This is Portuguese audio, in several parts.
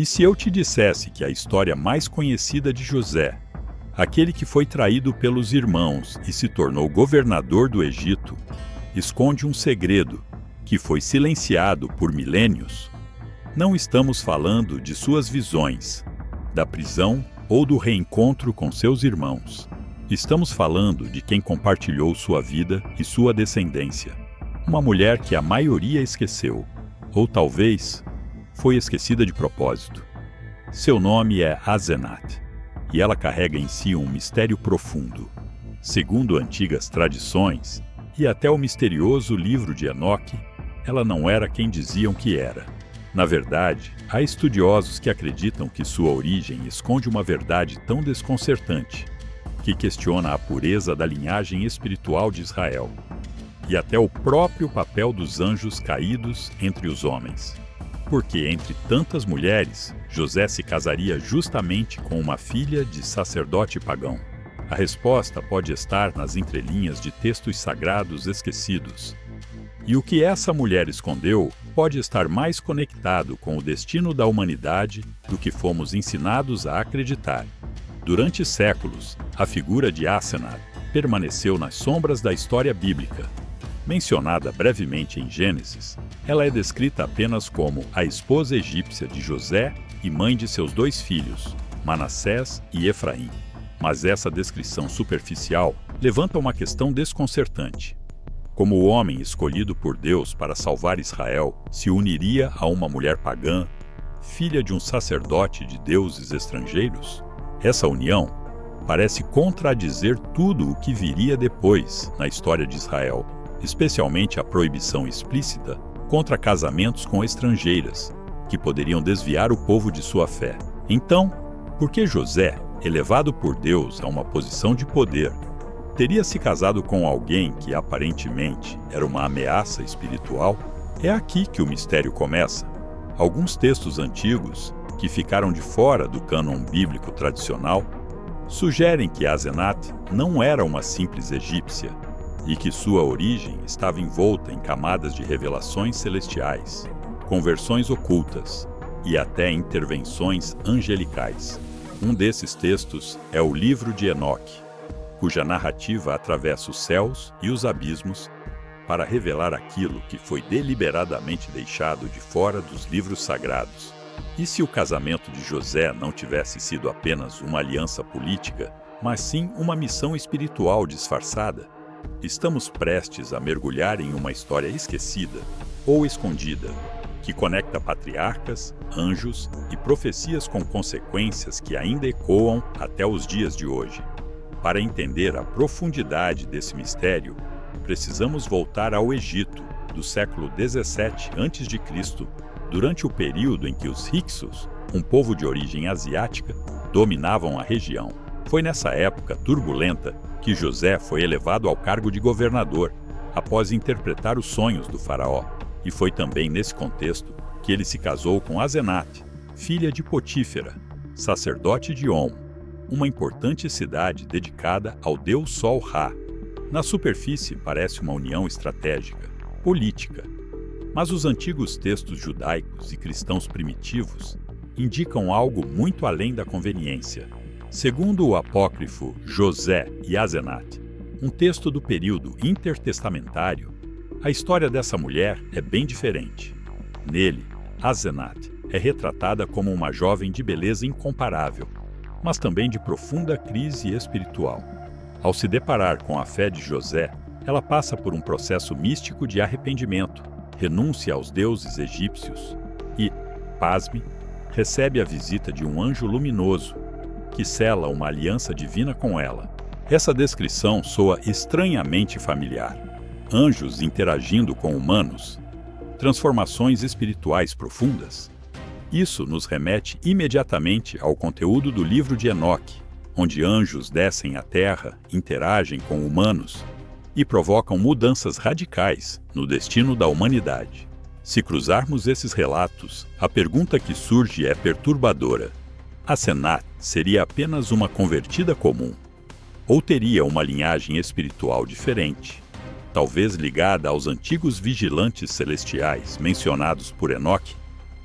E se eu te dissesse que a história mais conhecida de José, aquele que foi traído pelos irmãos e se tornou governador do Egito, esconde um segredo que foi silenciado por milênios? Não estamos falando de suas visões, da prisão ou do reencontro com seus irmãos. Estamos falando de quem compartilhou sua vida e sua descendência. Uma mulher que a maioria esqueceu, ou talvez foi esquecida de propósito. Seu nome é Asenath, e ela carrega em si um mistério profundo. Segundo antigas tradições, e até o misterioso livro de Enoque, ela não era quem diziam que era. Na verdade, há estudiosos que acreditam que sua origem esconde uma verdade tão desconcertante, que questiona a pureza da linhagem espiritual de Israel, e até o próprio papel dos anjos caídos entre os homens. Porque, entre tantas mulheres, José se casaria justamente com uma filha de sacerdote pagão? A resposta pode estar nas entrelinhas de textos sagrados esquecidos. E o que essa mulher escondeu pode estar mais conectado com o destino da humanidade do que fomos ensinados a acreditar. Durante séculos, a figura de Asenath permaneceu nas sombras da história bíblica. Mencionada brevemente em Gênesis, ela é descrita apenas como a esposa egípcia de José e mãe de seus 2 filhos, Manassés e Efraim. Mas essa descrição superficial levanta uma questão desconcertante. Como o homem escolhido por Deus para salvar Israel se uniria a uma mulher pagã, filha de um sacerdote de deuses estrangeiros? Essa união parece contradizer tudo o que viria depois na história de Israel, especialmente a proibição explícita contra casamentos com estrangeiras, que poderiam desviar o povo de sua fé. Então, por que José, elevado por Deus a uma posição de poder, teria se casado com alguém que aparentemente era uma ameaça espiritual? É aqui que o mistério começa. Alguns textos antigos, que ficaram de fora do cânon bíblico tradicional, sugerem que Asenath não era uma simples egípcia e que sua origem estava envolta em camadas de revelações celestiais, conversões ocultas e até intervenções angelicais. Um desses textos é o livro de Enoque, cuja narrativa atravessa os céus e os abismos para revelar aquilo que foi deliberadamente deixado de fora dos livros sagrados. E se o casamento de José não tivesse sido apenas uma aliança política, mas sim uma missão espiritual disfarçada? Estamos prestes a mergulhar em uma história esquecida ou escondida, que conecta patriarcas, anjos e profecias com consequências que ainda ecoam até os dias de hoje. Para entender a profundidade desse mistério, precisamos voltar ao Egito, do século 17 a.C., durante o período em que os Hyksos, um povo de origem asiática, dominavam a região. Foi nessa época turbulenta que José foi elevado ao cargo de governador, após interpretar os sonhos do faraó. E foi também nesse contexto que ele se casou com Asenath, filha de Potífera, sacerdote de On, uma importante cidade dedicada ao deus Sol Ra. Na superfície parece uma união estratégica, política, mas os antigos textos judaicos e cristãos primitivos indicam algo muito além da conveniência. Segundo o apócrifo José e Asenath, um texto do período intertestamentário, a história dessa mulher é bem diferente. Nele, Asenath é retratada como uma jovem de beleza incomparável, mas também de profunda crise espiritual. Ao se deparar com a fé de José, ela passa por um processo místico de arrependimento, renúncia aos deuses egípcios e, pasme, recebe a visita de um anjo luminoso, que sela uma aliança divina com ela. Essa descrição soa estranhamente familiar. Anjos interagindo com humanos, transformações espirituais profundas. Isso nos remete imediatamente ao conteúdo do livro de Enoque, onde anjos descem à terra, interagem com humanos e provocam mudanças radicais no destino da humanidade. Se cruzarmos esses relatos, a pergunta que surge é perturbadora. Asenath seria apenas uma convertida comum? Ou teria uma linhagem espiritual diferente, talvez ligada aos antigos vigilantes celestiais mencionados por Enoque?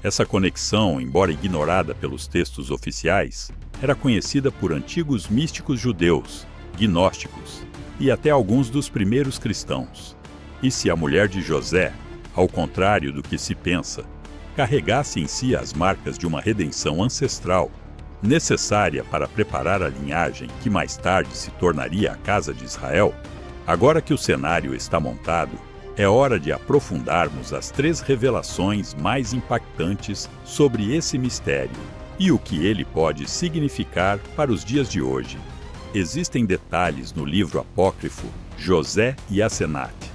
Essa conexão, embora ignorada pelos textos oficiais, era conhecida por antigos místicos judeus, gnósticos e até alguns dos primeiros cristãos. E se a mulher de José, ao contrário do que se pensa, carregasse em si as marcas de uma redenção ancestral, necessária para preparar a linhagem que mais tarde se tornaria a casa de Israel, agora que o cenário está montado, é hora de aprofundarmos as 3 revelações mais impactantes sobre esse mistério e o que ele pode significar para os dias de hoje. Existem detalhes no livro apócrifo José e Asenate,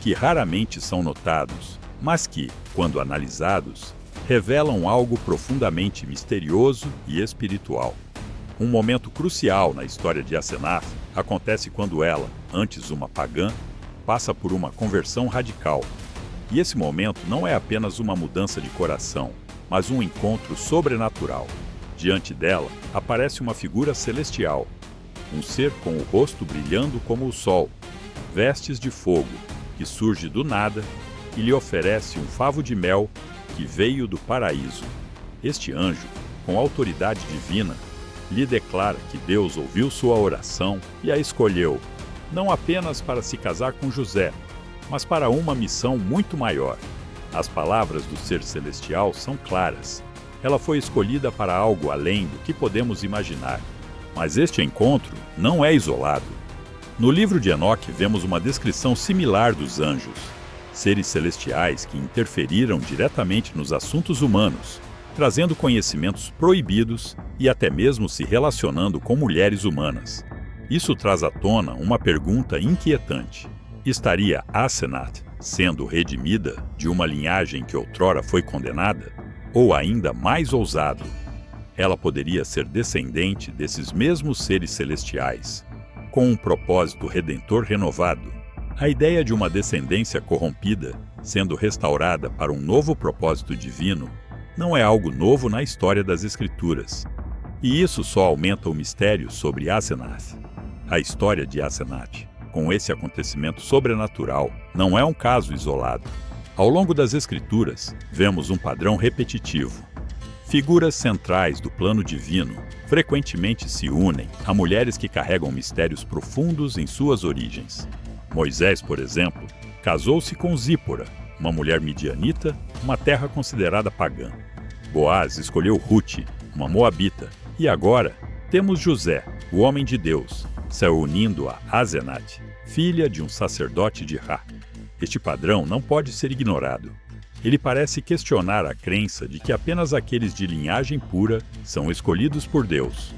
que raramente são notados, mas que, quando analisados, revelam algo profundamente misterioso e espiritual. Um momento crucial na história de Asenath acontece quando ela, antes uma pagã, passa por uma conversão radical. E esse momento não é apenas uma mudança de coração, mas um encontro sobrenatural. Diante dela, aparece uma figura celestial, um ser com o rosto brilhando como o sol, vestes de fogo, que surge do nada e lhe oferece um favo de mel que veio do paraíso. Este anjo, com autoridade divina, lhe declara que Deus ouviu sua oração e a escolheu, não apenas para se casar com José, mas para uma missão muito maior. As palavras do ser celestial são claras. Ela foi escolhida para algo além do que podemos imaginar. Mas este encontro não é isolado. No livro de Enoque vemos uma descrição similar dos anjos, seres celestiais que interferiram diretamente nos assuntos humanos, trazendo conhecimentos proibidos e até mesmo se relacionando com mulheres humanas. Isso traz à tona uma pergunta inquietante. Estaria Asenath sendo redimida de uma linhagem que outrora foi condenada? Ou ainda mais ousado, ela poderia ser descendente desses mesmos seres celestiais, com um propósito redentor renovado? A ideia de uma descendência corrompida sendo restaurada para um novo propósito divino não é algo novo na história das Escrituras. E isso só aumenta o mistério sobre Asenath. A história de Asenath, com esse acontecimento sobrenatural, não é um caso isolado. Ao longo das Escrituras, vemos um padrão repetitivo. Figuras centrais do plano divino frequentemente se unem a mulheres que carregam mistérios profundos em suas origens. Moisés, por exemplo, casou-se com Zípora, uma mulher midianita, uma terra considerada pagã. Boaz escolheu Rute, uma moabita. E agora, temos José, o homem de Deus, se unindo a Asenath, filha de um sacerdote de Ra. Este padrão não pode ser ignorado. Ele parece questionar a crença de que apenas aqueles de linhagem pura são escolhidos por Deus.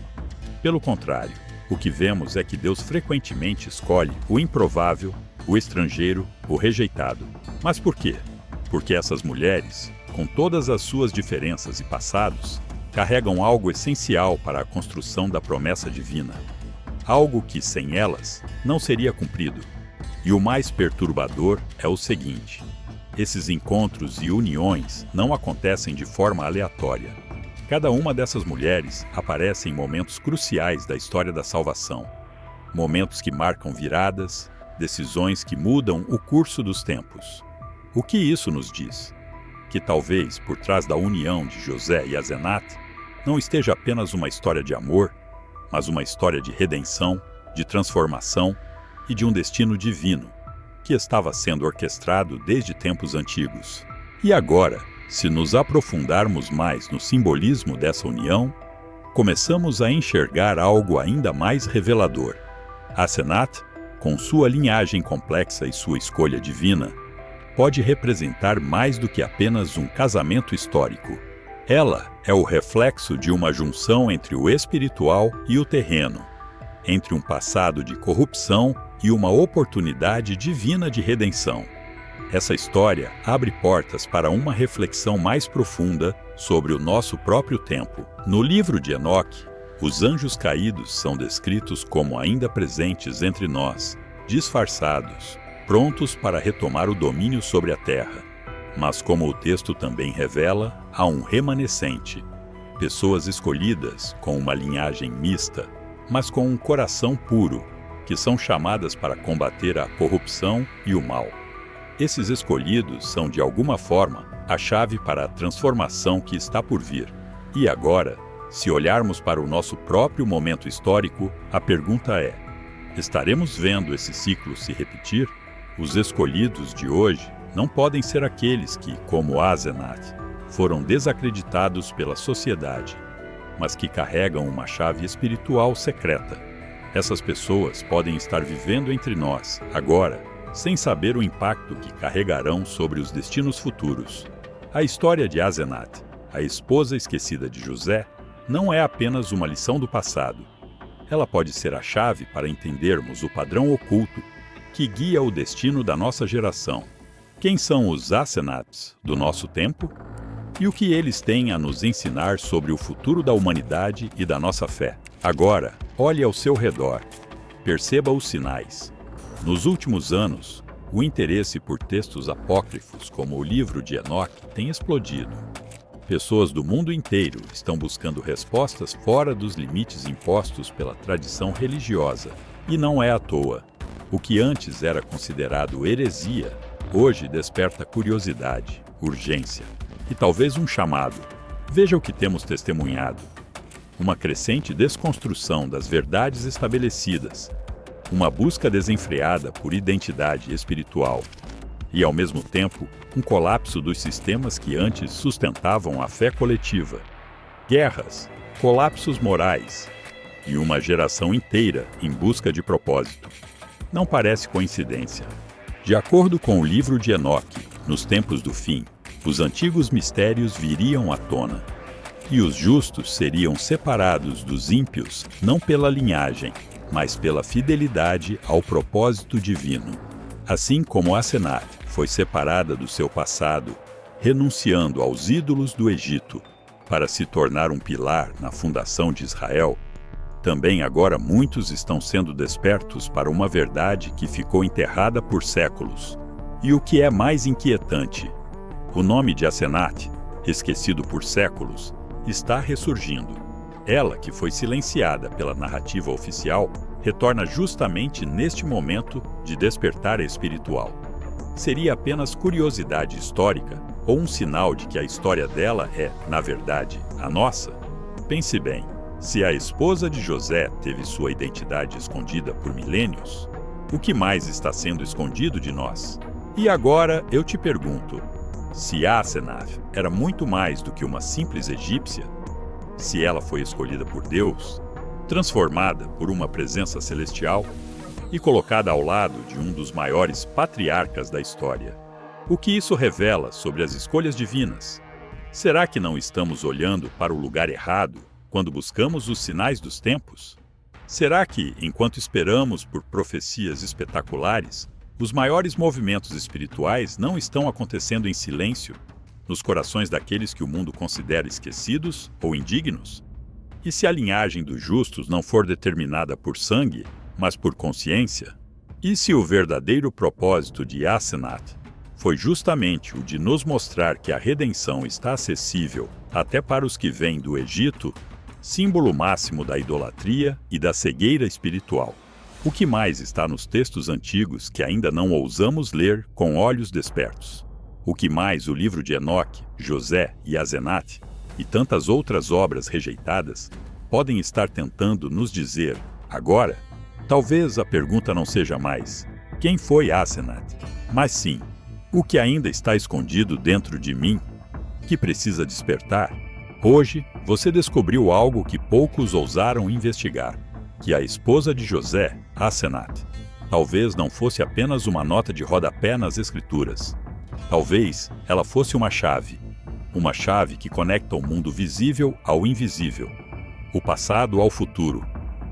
Pelo contrário, o que vemos é que Deus frequentemente escolhe o improvável, o estrangeiro, o rejeitado. Mas por quê? Porque essas mulheres, com todas as suas diferenças e passados, carregam algo essencial para a construção da promessa divina. Algo que, sem elas, não seria cumprido. E o mais perturbador é o seguinte: esses encontros e uniões não acontecem de forma aleatória. Cada uma dessas mulheres aparece em momentos cruciais da história da salvação. Momentos que marcam viradas, decisões que mudam o curso dos tempos. O que isso nos diz? Que talvez, por trás da união de José e Asenath, não esteja apenas uma história de amor, mas uma história de redenção, de transformação e de um destino divino, que estava sendo orquestrado desde tempos antigos. E agora, se nos aprofundarmos mais no simbolismo dessa união, começamos a enxergar algo ainda mais revelador. Asenath, com sua linhagem complexa e sua escolha divina, pode representar mais do que apenas um casamento histórico. Ela é o reflexo de uma junção entre o espiritual e o terreno, entre um passado de corrupção e uma oportunidade divina de redenção. Essa história abre portas para uma reflexão mais profunda sobre o nosso próprio tempo. No livro de Enoque, os anjos caídos são descritos como ainda presentes entre nós, disfarçados, prontos para retomar o domínio sobre a terra. Mas como o texto também revela, há um remanescente, pessoas escolhidas com uma linhagem mista, mas com um coração puro, que são chamadas para combater a corrupção e o mal. Esses escolhidos são de alguma forma a chave para a transformação que está por vir. E agora, se olharmos para o nosso próprio momento histórico, a pergunta é: estaremos vendo esse ciclo se repetir? Os escolhidos de hoje não podem ser aqueles que, como Asenath, foram desacreditados pela sociedade, mas que carregam uma chave espiritual secreta. Essas pessoas podem estar vivendo entre nós, agora, sem saber o impacto que carregarão sobre os destinos futuros. A história de Asenath, a esposa esquecida de José, não é apenas uma lição do passado. Ela pode ser a chave para entendermos o padrão oculto que guia o destino da nossa geração. Quem são os Asenaths do nosso tempo? E o que eles têm a nos ensinar sobre o futuro da humanidade e da nossa fé? Agora, olhe ao seu redor. Perceba os sinais. Nos últimos anos, o interesse por textos apócrifos como o livro de Enoque tem explodido. Pessoas do mundo inteiro estão buscando respostas fora dos limites impostos pela tradição religiosa. E não é à toa. O que antes era considerado heresia, hoje desperta curiosidade, urgência e talvez um chamado. Veja o que temos testemunhado. Uma crescente desconstrução das verdades estabelecidas, uma busca desenfreada por identidade espiritual e, ao mesmo tempo, um colapso dos sistemas que antes sustentavam a fé coletiva. Guerras, colapsos morais e uma geração inteira em busca de propósito. Não parece coincidência. De acordo com o livro de Enoque, nos tempos do fim, os antigos mistérios viriam à tona, e os justos seriam separados dos ímpios não pela linhagem, mas pela fidelidade ao propósito divino. Assim como Asenath foi separada do seu passado, renunciando aos ídolos do Egito para se tornar um pilar na fundação de Israel, também agora muitos estão sendo despertos para uma verdade que ficou enterrada por séculos. E o que é mais inquietante, o nome de Asenath, esquecido por séculos, está ressurgindo. Ela, que foi silenciada pela narrativa oficial, retorna justamente neste momento de despertar espiritual. Seria apenas curiosidade histórica ou um sinal de que a história dela é, na verdade, a nossa? Pense bem, se a esposa de José teve sua identidade escondida por milênios, o que mais está sendo escondido de nós? E agora eu te pergunto, se Asenath era muito mais do que uma simples egípcia, se ela foi escolhida por Deus, transformada por uma presença celestial e colocada ao lado de um dos maiores patriarcas da história, o que isso revela sobre as escolhas divinas? Será que não estamos olhando para o lugar errado quando buscamos os sinais dos tempos? Será que, enquanto esperamos por profecias espetaculares, os maiores movimentos espirituais não estão acontecendo em silêncio, nos corações daqueles que o mundo considera esquecidos ou indignos? E se a linhagem dos justos não for determinada por sangue, mas por consciência? E se o verdadeiro propósito de Asenath foi justamente o de nos mostrar que a redenção está acessível até para os que vêm do Egito, símbolo máximo da idolatria e da cegueira espiritual? O que mais está nos textos antigos que ainda não ousamos ler com olhos despertos? O que mais o livro de Enoque, José e Asenath e tantas outras obras rejeitadas podem estar tentando nos dizer agora? Talvez a pergunta não seja mais quem foi Asenath, mas sim o que ainda está escondido dentro de mim, que precisa despertar. Hoje você descobriu algo que poucos ousaram investigar, que a esposa de José, Asenath, talvez não fosse apenas uma nota de rodapé nas escrituras. Talvez ela fosse uma chave que conecta o mundo visível ao invisível, o passado ao futuro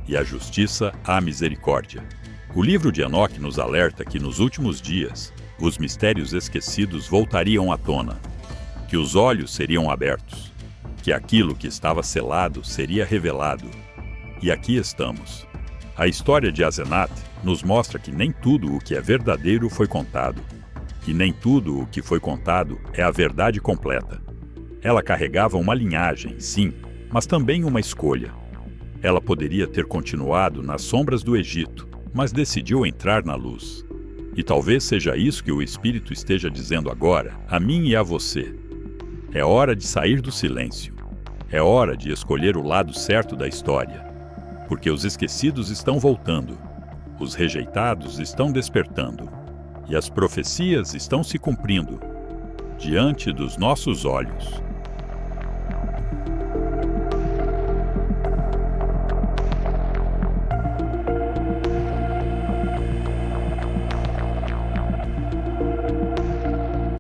e a justiça à misericórdia. O livro de Enoque nos alerta que nos últimos dias, os mistérios esquecidos voltariam à tona, que os olhos seriam abertos, que aquilo que estava selado seria revelado. E aqui estamos. A história de Asenath nos mostra que nem tudo o que é verdadeiro foi contado, e nem tudo o que foi contado é a verdade completa. Ela carregava uma linhagem, sim, mas também uma escolha. Ela poderia ter continuado nas sombras do Egito, mas decidiu entrar na luz. E talvez seja isso que o Espírito esteja dizendo agora, a mim e a você. É hora de sair do silêncio. É hora de escolher o lado certo da história. Porque os esquecidos estão voltando. Os rejeitados estão despertando. E as profecias estão se cumprindo diante dos nossos olhos.